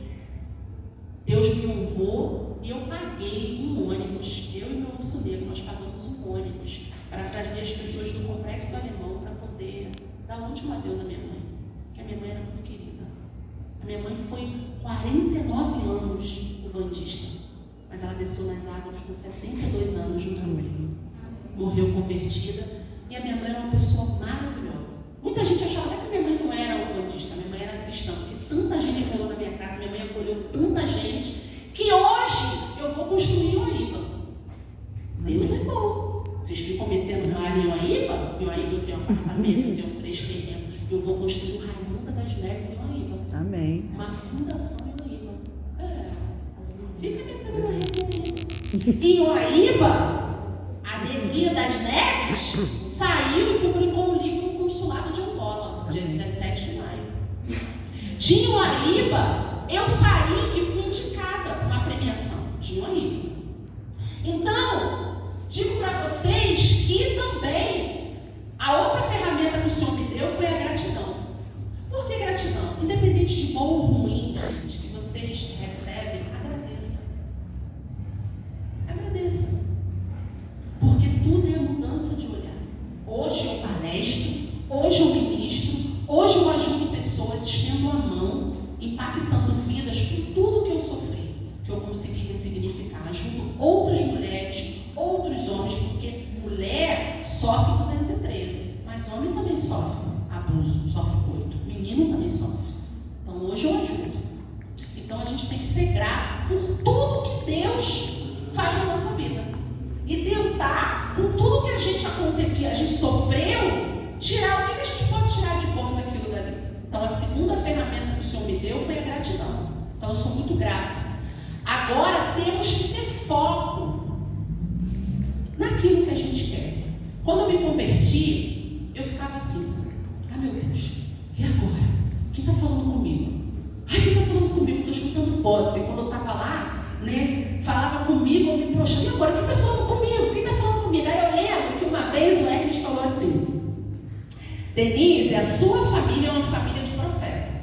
Deus me honrou e eu paguei um ônibus. Eu e meu moço negro, nós pagamos um ônibus para trazer as pessoas do Complexo do Alemão para poder dar o último adeus à minha mãe. Porque a minha mãe era muito querida. A minha mãe foi 49 anos ubandista, mas ela desceu nas águas com 72 anos no caminho. Morreu convertida, e a minha mãe era uma pessoa maravilhosa. Muita gente achava até que minha mãe não era ubandista, minha mãe era cristã, porque tanta gente morou na minha casa, minha mãe acolheu tanta gente, que hoje eu vou construir Uaíba. Deus é bom. Vocês ficam metendo raio em Uaíba? Em Uaíba eu tenho um apartamento, eu tenho 3 terrenos, eu vou construir o Raimundo das Neves em Uaíba. Amém. Uma fundação em Uaíba. Fica metendo raio em Uaíba. Em Uaíba, a Alegria das Neves saiu e publicou um livro no Consulado de Angola, dia 17 de maio. De Uaíba, eu saí e fui indicada uma premiação de Uaíba. Então, digo para vocês que também a outra ferramenta que o Senhor me deu foi a gratidão. Por que gratidão? Independente de bom ou ruim, gente, que vocês recebem, agradeça. Agradeça. Porque tudo é mudança de olhar. Hoje eu palestro, hoje eu ministro, hoje eu ajudo pessoas, estendo a mão, impactando vidas por tudo que eu sofri, que eu consegui ressignificar. Ajudo outras mulheres, outros homens, porque mulher sofre 213, mas homem também sofre abuso, sofre coito, menino também sofre. Então hoje eu ajudo. Então a gente tem que ser grato por tudo que Deus faz na nossa vida. E tentar, com tudo que a gente sofreu, tirar o que a gente pode tirar de bom daquilo dali. Então a segunda ferramenta que o Senhor me deu foi a gratidão. Então eu sou muito grata. Agora temos que ter foco naquilo que a gente quer. Quando eu me converti, eu ficava assim, meu Deus, e agora? Quem está falando comigo? Quem está falando comigo? Estou escutando voz, porque quando eu estava lá, falava comigo, eu me poxa, e agora? Quem está falando comigo? Quem está falando comigo? Aí eu lembro que uma vez o Hermes falou assim, Denise, a sua família é uma família de profeta.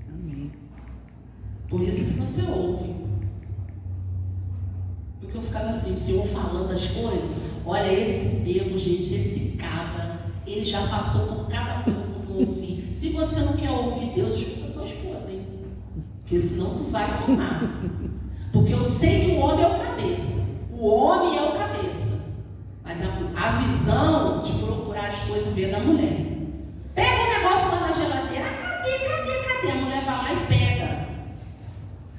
Amém. Por isso que você ouve. Porque eu ficava assim, o Senhor falando as coisas. Olha, esse Deus, gente, esse cabra, ele já passou por cada coisa que eu ouvi. Se você não quer ouvir Deus, escuta a tua esposa, hein? Porque senão tu vai tomar. Porque eu sei que o homem é o cabeça. O homem é o cabeça. Mas a visão de procurar as coisas vem da mulher. Pega um negócio lá na geladeira. Cadê? A mulher vai lá e pega.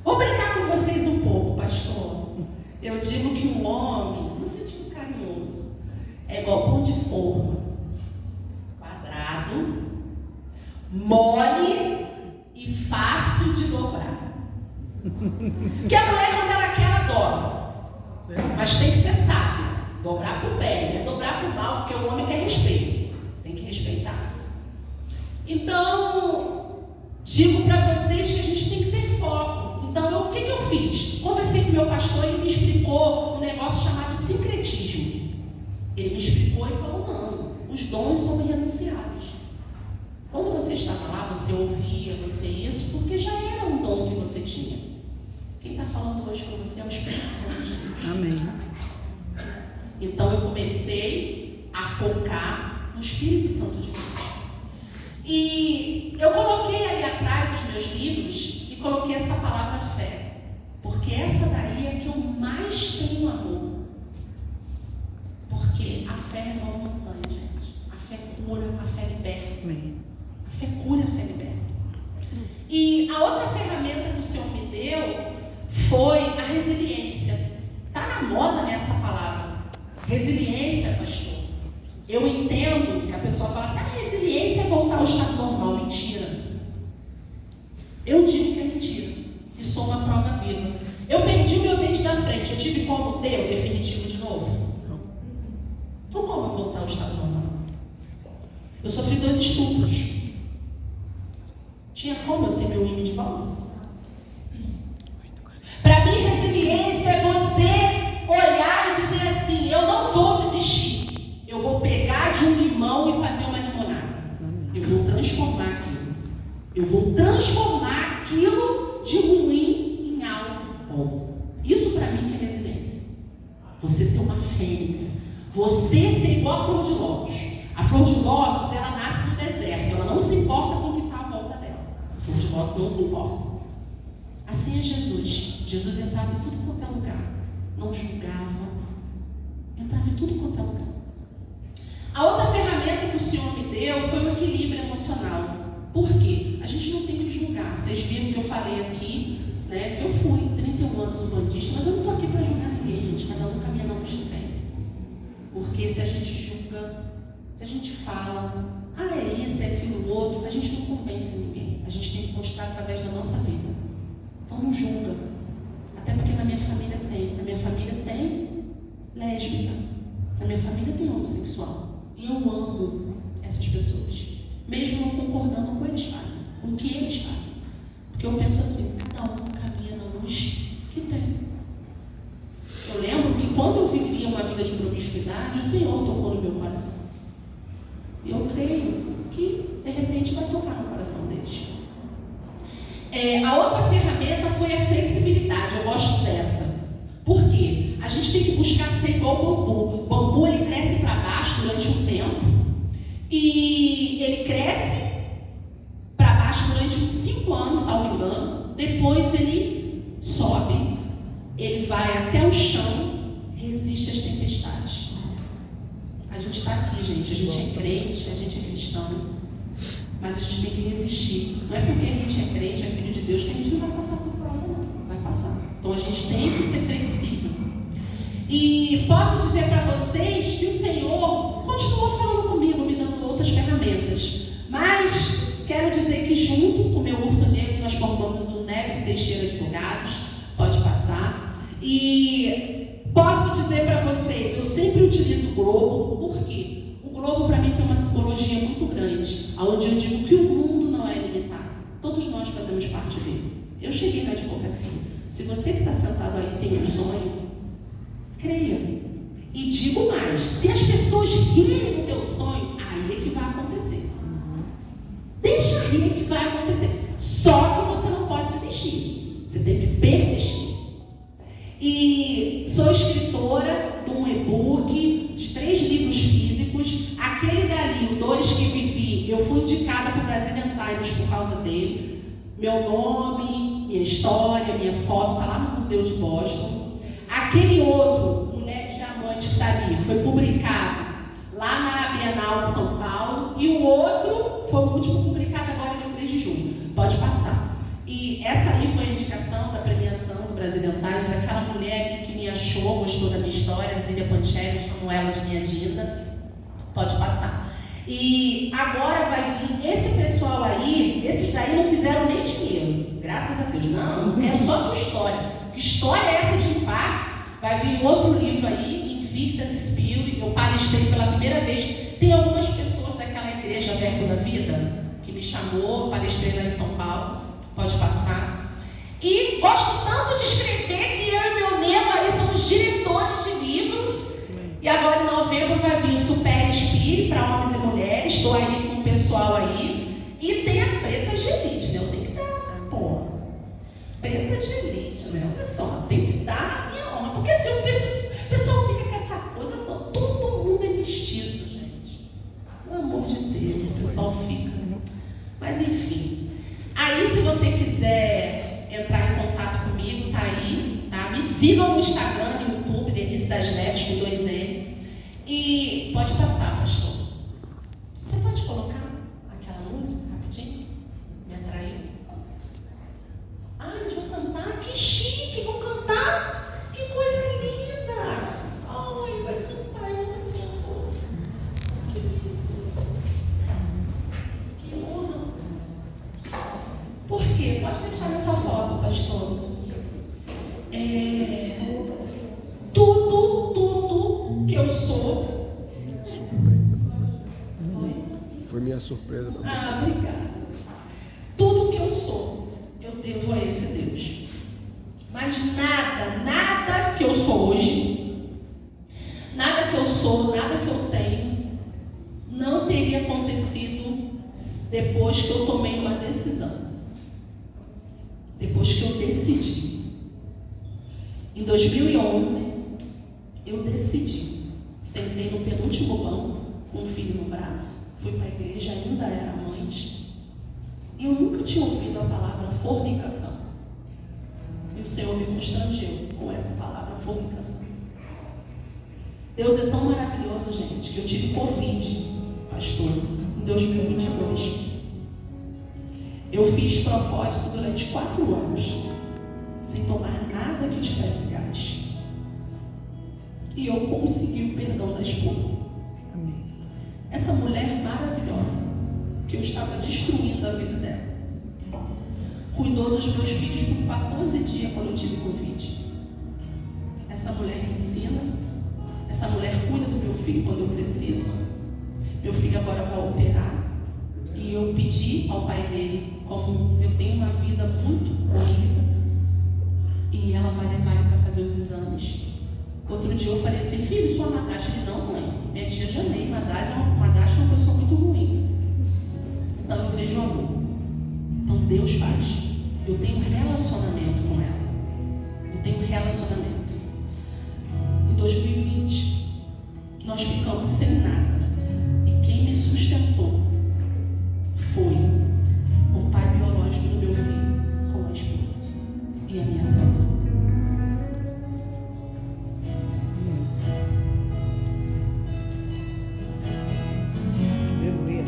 Vou brincar com vocês um pouco, pastor. Eu digo que o homem, no sentido carinhoso, é igual pão de forma. Quadrado, mole e fácil de dobrar. Que a mulher, quando ela quer, ela dobra. Mas tem que ser sábia. Dobrar pro bem, não é dobrar pro mal, porque o homem quer respeito. Tem que respeitar. Então, digo para vocês que a gente tem que ter foco. Então, o que eu fiz? Conversei com o meu pastor e ele me explicou um negócio chamado sincretismo. Ele me explicou e falou, não, os dons são irrenunciáveis. Quando você estava lá, você ouvia, você isso, porque já era um dom que você tinha. Quem está falando hoje com você é o Espírito Santo de Deus. Amém. Então eu comecei a focar no Espírito Santo de Deus. E eu coloquei ali atrás os meus livros e coloquei essa palavra fé. Porque essa daí é que eu mais tenho amor. Porque a fé é uma montanha, gente. A fé cura, a fé liberta. Amém. A fé cura, a fé liberta. E a outra ferramenta que o Senhor me deu foi a resiliência. Está na moda nessa palavra. Resiliência, pastor. Eu entendo que a pessoa fala assim, a resiliência é voltar ao estado normal. Mentira. Eu digo que é mentira. E sou uma prova viva. Eu perdi o meu dente da frente. Eu tive como ter o definitivo de novo? Então como eu voltar ao estado normal? Eu sofri 2 estupros. Tinha como eu ter meu ímã de volta? Para mim, resiliência é você olhar e dizer assim, eu não vou desistir. Eu vou pegar de um limão e fazer uma limonada. Eu vou transformar aquilo. Eu vou transformar aquilo de ruim em algo bom. Isso para mim é resiliência. Você ser uma fênix. Você ser igual a flor de lótus. A flor de lótus, ela nasce no deserto. Ela não se importa com o que está à volta dela. A flor de lótus não se importa. Assim é Jesus. Jesus entrava em tudo quanto é lugar. Não julgava. Entrava em tudo quanto é lugar. A outra ferramenta que o Senhor me deu foi o equilíbrio emocional. Por quê? A gente não tem que julgar. Vocês viram que eu falei aqui, né, que eu fui 31 anos umbandista, mas eu não estou aqui para julgar ninguém, gente. Cada um caminha na luz que tem. Porque se a gente julga, se a gente fala, é isso, é aquilo, outro, a gente não convence ninguém. A gente tem que mostrar através da nossa vida. Então não julga. Até porque na minha família tem. Na minha família tem lésbica. Na minha família tem homossexual. E eu amo essas pessoas. Mesmo não concordando com o que eles fazem. Com o que eles fazem. Porque eu penso assim, cada um caminha na luz que tem. Eu lembro que quando eu vivia uma vida de promiscuidade, o Senhor tocou no meu coração. E eu creio que, de repente, vai tocar no coração deles. A outra ferramenta foi a flexibilidade. Eu gosto dessa. Por quê? A gente tem que buscar ser igual o bambu. O bambu, ele cresce para baixo durante um tempo. E ele cresce para baixo durante uns 5 anos, salvo engano. Depois ele sobe. Ele vai até o chão, resiste às tempestades. A gente está aqui, gente. A gente é crente, a gente é cristão. Mas a gente tem que resistir. Não é porque a gente é crente, é filho de Deus, que a gente não vai passar por prova, não. Vai passar. Então a gente tem que ser flexível. E posso dizer para vocês que o Senhor continuou falando comigo, me dando outras ferramentas. Mas quero dizer que junto com o meu urso negro, nós formamos o Neves e Teixeira Advogados. Pode passar. E posso dizer para vocês, eu sempre utilizo o globo. Por quê? O globo para mim tem uma simbologia muito grande, onde eu digo que o mundo não é limitado. Todos nós fazemos parte dele. Eu cheguei na advocacia. Se você que está sentado aí tem um sonho, creia. E digo mais, se as pessoas rirem do teu sonho, aí é que vai acontecer. Deixa rir que vai acontecer. Só que você não pode desistir. por causa dele. Meu nome, minha história, minha foto está lá no Museu de Boston. Aquele outro, Mulher Diamante, que está ali, foi publicado lá na Bienal de São Paulo. E o outro foi o último publicado agora, dia 3 de junho. Pode passar. E essa aí foi a indicação da premiação do Brazilian Times, aquela mulher ali que me achou, gostou da minha história, Zília Pancheri, chamo ela de minha Dinda. Pode passar. E agora vai vir esse pessoal aí, esses daí não quiseram nem dinheiro, graças a Deus. Não, é só tua história. Que história é essa de impacto? Vai vir um outro livro aí, Invictus Spirit. Eu palestrei pela primeira vez. Tem algumas pessoas daquela igreja Verbo da Vida que me chamou, palestrei lá em São Paulo. Pode passar. E gosto tanto de escrever que eu e meu Nemo aí somos diretores de livros. E agora em novembro vai vir o Super Spirit para homens e mulheres. Estou aí com o pessoal aí. E tem a Preta de Elite, né? Eu tenho que dar, pô. Preta de Elite, né? Olha só, tem que dar a minha honra. Porque assim, o pessoal fica com essa coisa só. Todo mundo é mestiço, gente. Pelo amor de Deus, o pessoal fica. Mas enfim. Aí, se você quiser entrar em contato comigo, tá aí, tá? Me sigam no Instagram, no YouTube, Denise das Neves, com 2N. E pode passar, pastor. Você pode colocar aquela música rapidinho? Me atraiu. Ah, eles vão cantar? Que chique, vão cantar! Que coisa linda! Ai, vai cantar, eu não sei. Que honra! Por quê? Pode deixar nessa foto, pastor. Tudo que eu sou. Surpresa para você. Oi? Foi minha surpresa para você. Ah, obrigada. Tudo que eu sou, eu devo a esse Deus. Mas nada que eu sou hoje, nada que eu sou, nada que eu tenho, não teria acontecido depois que eu tomei uma decisão. Depois que eu decidi. Em 2011, eu decidi. Sentei no penúltimo banco, com um filho no braço, fui para a igreja, ainda era amante. E eu nunca tinha ouvido a palavra fornicação. E o Senhor me constrangeu com essa palavra fornicação. Deus é tão maravilhoso, gente, que eu tive Covid, pastor, em 2022. Eu fiz propósito durante 4 anos, sem tomar nada que tivesse gás. E eu consegui o perdão da esposa. Amém. Essa mulher maravilhosa, que eu estava destruindo a vida dela, cuidou dos meus filhos por 14 dias quando eu tive Covid. Essa mulher me ensina, essa mulher cuida do meu filho quando eu preciso. Meu filho agora vai operar. E eu pedi ao pai dele, como eu tenho uma vida muito corrida, e ela vai levar ele para fazer os exames. Outro dia eu falei assim, filho, sua madrasta? Ele, não, mãe, minha tia Janei, madrasta é uma pessoa muito ruim. Então eu vejo amor. Então Deus faz. Eu tenho relacionamento com ela. Eu tenho relacionamento. Em 2020, nós ficamos sem nada. E quem me sustentou foi o pai biológico do meu filho, com a esposa e a minha sogra. Aleluia.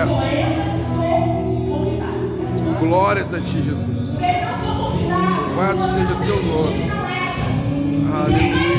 Sou eu que for convidado. Glórias a ti, Jesus. Se ele não for convidado, Louvado seja o teu nome. não é. Aleluia.